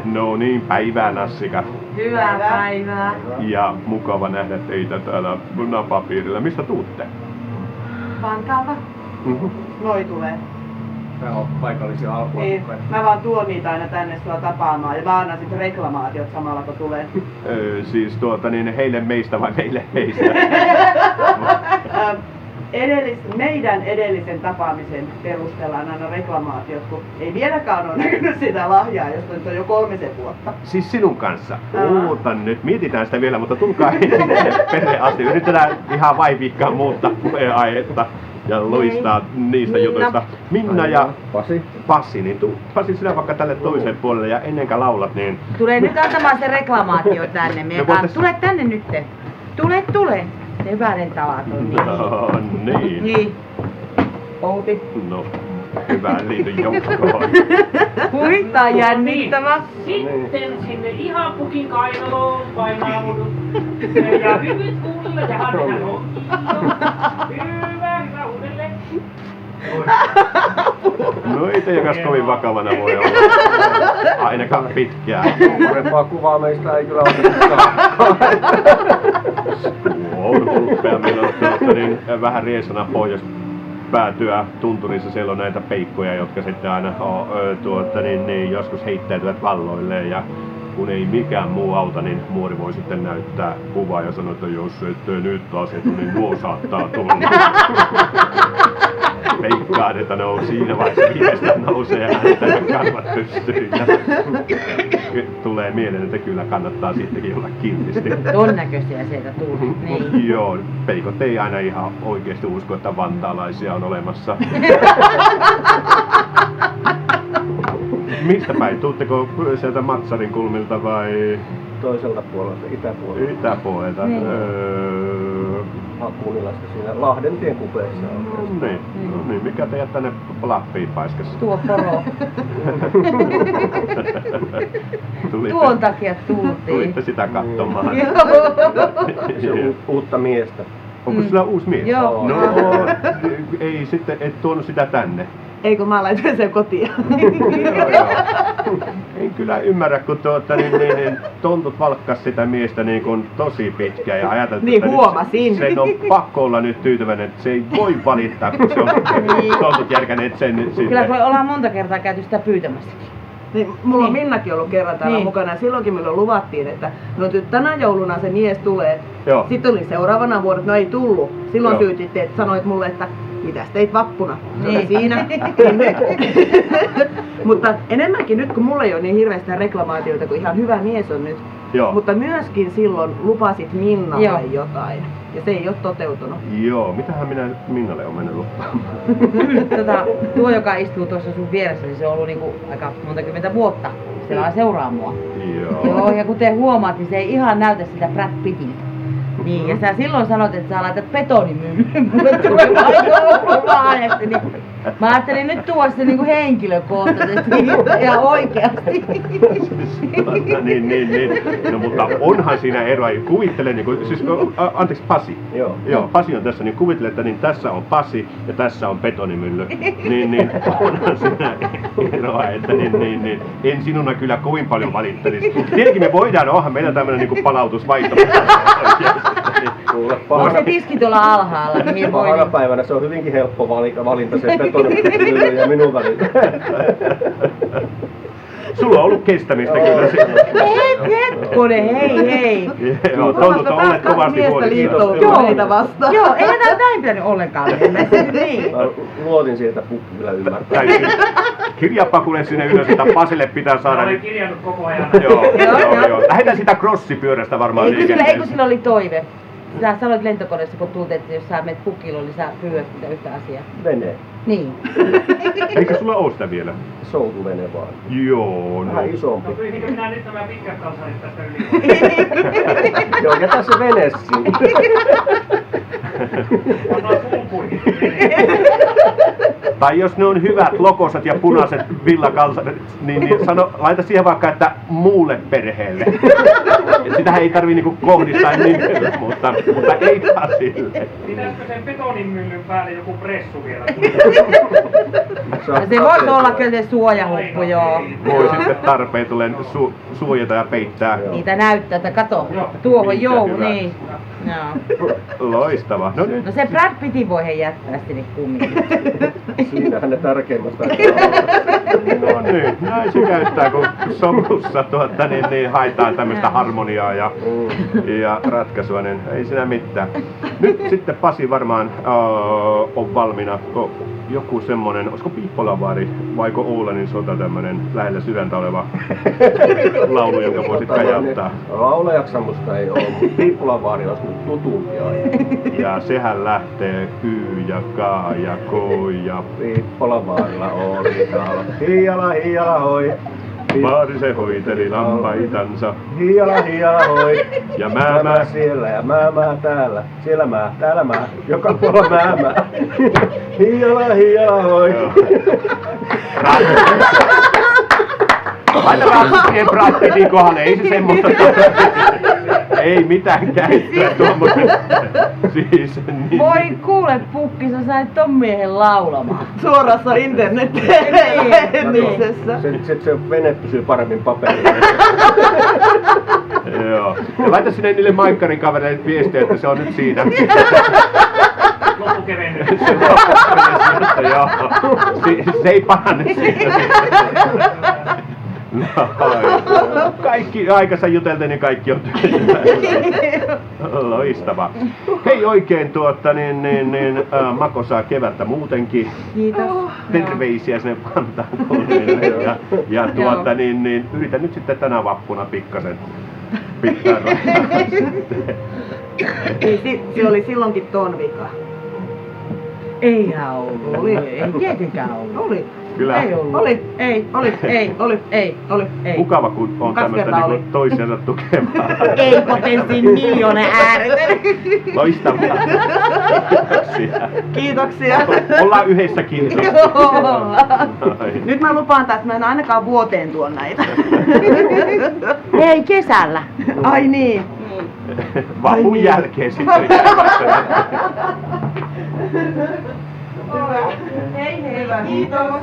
No niin, päivää Nassika. Hyvää päivää. Ja mukava nähdä teitä täällä napapiirillä. Mistä tuutte? Vantaalta. Noi tulee. Tää on paikallisia alkuasukkaita. Mä vaan tuon niitä aina tänne sua tapaamaan ja mä annan sit reklamaatiot samalla kun tulee. Siis niin heille meistä vai meille heistä? Meidän edellisen tapaamisen perusteella aina reklamaatiot, kun ei vieläkään ole näkynyt sitä lahjaa, josta nyt on jo 3 vuotta. Siis sinun kanssa? Ootan nyt, mietitään sitä vielä, mutta tulkaa ensin perhe asti. Yritetään ihan vaivihkaan muuttaa puheenaihetta ja luistaa niistä jutuista. Minna ja Pasi, niin Pasi sinä vaikka tälle toiselle puolelle ja ennen kuin laulat, niin... Tule nyt antamaan se reklamaatio tänne. Tule tänne nyt. Tule. Hyvänen tavat on niin. No niin. Niin. Outi. No, hyvä liity joukkoon. Huittaa jännittävä. Sitten sinne ihan pukin kainaloon painaudut. Ja hyvyt kuulla ja harjan Hyvä uudelleen. No ei teijäkäs kovin vakavana voi olla. Ainakaan pitkään. Parempaa kuvaa meistä ei kyllä ole. Oudonkulppea meillä on niin vähän riesana pohjois päätyä tunturissa. Siellä on näitä peikkoja, jotka sitten aina joskus heittäytyvät valloilleen. Ja kun ei mikään muu auta, niin muori voi sitten näyttää kuvaa ja sanoa, että jos ette nyt asetu, niin nuo saattaa tulla. Veikkaan, että siinä vaiheessa viimeistä nousee ja äänestäjän karvat pystyy. Tulee mieleen, että kyllä kannattaa sittenkin olla kiltisti. Ton näköisiä sieltä tulee. Niin. Joo, peikot ei aina ihan oikeesti usko, että vantaalaisia on olemassa. Mistä päin? Tuutteko sieltä Matsarin kulmilta vai? Toiselta puolelta, itäpuolelta. Itäpuolelta. Hakunilasta siinä Lahdentien kupeessa on. No niin, mikä teidät tänne Lappiin paiskasi? Tuo poro. Tuon takia tultiin. Tulitte sitä katsomaan. Se uutta miestä. Onko sillä uusi mies? Joo. No, ei sitten, et tuonut sitä tänne. Ei kun mä laitoin sen kotiin. Joo. En kyllä ymmärrä, kun tontut valkkas sitä miestä niin kuin tosi pitkään ja ajateltiin, Niin että huomasin. sen on pakko olla nyt tyytyväinen, että se ei voi valittaa, kun se on tontut järkänneet sen nyt Kyllä sitten. kun ollaan monta kertaa käyty sitä pyytämässäkin. Niin, mulla on Minnakin ollut kerran täällä mukana ja silloinkin meille luvattiin, että no tänä jouluna se mies tulee. Joo. Sitten oli seuraavana vuonna, no ei tullut. Silloin syytitte, että sanoit mulle, että mitäs teit vappuna? Niin. Siinä. Mutta enemmänkin nyt, kun mulla ei ole niin hirveästi reklamaatioita, kun ihan hyvä mies on nyt. Joo. Mutta myöskin silloin lupasit Minnalle jotain. Ja se ei ole toteutunut. Joo, mitähän minä Minnalle on mennyt lupaamaan? Tuo, joka istuu tuossa sun vieressä, niin se on ollut niinku aika monta kymmentä vuotta. Se seuraa mua. Joo, ja kuten huomaat, niin se ei ihan näytä sitä Brad Pittiltä. Niin, ja sä silloin sanot, että sä laitat betonimyllyyn mulle tulevaan jouluvaan. Niin mä ajattelin nyt tuoda se niinku henkilökohtaisesti ja oikeasti. Niin. No mutta onhan siinä eroa. Kuvittele, anteeksi Pasi. Joo, Pasi on tässä, niin kuvittele, että niin tässä on Pasi ja tässä on betonimylly. Niin onhan siinä eroa, että niin. En sinuna kyllä kovin paljon valittelisi. Tietenkin me voidaan, onhan meillä tämmönen niinku palautusvaihto. On se tiski tuolla alhaalla, niin voi. Pahana päivänä se on hyvinkin helppo valinta se betonimylly ja minun välillä. Sulla on ollut kestämistä kyllä Hetkonen, hei. Joo, tontut on olleet kovasti huolissaan. Meitä vastaan. Joo, eihän tää näin pitänyt ollenkaan mennä. Niin. Mä luotin sieltä pukki kyllä ymmärtää. Kirjaappa kuule sinne ylös, että Pasille pitää saada. Olen kirjannut koko ajan. Joo. Lähetään sitä crossipyörästä varmaan liikenteeseen. Eikö sillä oli toive? Sä sanoit lentokoneessa, kun tultiin, että jos sä menet pukilla, niin sä pyydät sitä yhtä asiaa. Vene. Niin. Eikö sulla oo sitä vielä? Soutuvene vaan. Joo, no. Vähän isompi. No pyysinkö minä nyt nämä pitkät kalsarit tästä yli? Joo, jätä se vene siinä. Pannaan pumpuihin. Tai jos ne on hyvät lokosat ja punaiset villakalsarit, niin laita siihen vaikka, että muulle perheelle. Et sitä ei tarvii niinku kohdistaa nimellä, mutta eipä sille. Pitäisikö sen betonimyllyn päälle joku pressu vielä? Se voisi olla kyllä se suojahuppu, joo. Voi sitten tarpeen tulee suojata ja peittää. Niitä näyttää, että kato, tuohon joo, niin. Joo. Loistava. No nyt. No se Brad Pittin voi he jättää sinne kumminkin. Siinähän ne tärkeimmät No niin, näin se käyttää, kun somussa niin haetaan tämmöistä harmoniaa ja ratkaisua, niin ei siinä mitään. Nyt sitten Pasi varmaan on valmiina. Joku semmonen, olisiko Piippolavaari vaiko Oulannin sota tämmönen lähellä sydäntä oleva laulu, jonka voisit kajauttaa? Laulajaksa musta ei oo, mutta Piippolavaari olisi nyt tutumpia. Ja sehän lähtee Kyy ja Kaa ja Koi ja Piippolavaarilla oli täällä. Hiiala, hiiala, hoi. Vaari se hoiteli lampaitansa. Hiiala, hiiala, hoi. Ja Mä siellä ja mä täällä. Siellä mä, täällä mä. Joka puolella mä. Hiiala, hiiala, hoi. Laitetaan siihen Brad Pittin kohdalle, ei se semmoista ei mitään käyttöä tuommoisen. Siis niin. Voi kuule Pukki, sä sait ton miehen laulamaan. Suorassa internet-lähetyksessä. Se vene pysyy paremmin paperilla. Joo. Ja laita sinne niille Maikkarin kavereille viestiä, että se on nyt siinä. Loppukevennys. Joo. Se ei parane siitä. No, kaikki aikansa jutelten, niin kaikki on työssä. Loistava. Hei oikein makosaa kevättä muutenkin. Kiitos. Terveisiä sinne Vantaan ja yritän nyt sitten tänä vappuna pikkasen pitää Se oli silloinkin ton vika. Eihän ollut. Oli. Ei tietenkään ollut. Oli. Kyllä. Ei ollut. Ei. Mukava, kun on tämmöistä niinku toisiansa tukevaa. Ei potenssiin miljoona ääretön. Loistavaa. Kiitoksia. Kiitoksia. Ollaan yhdessä kiitos. Nyt mä lupaan taas, että mä en ainakaan vuoteen tuon näitä. Ei kesällä. Ai niin. Vapun jälkeen sitten. Hei hei. Kiitos.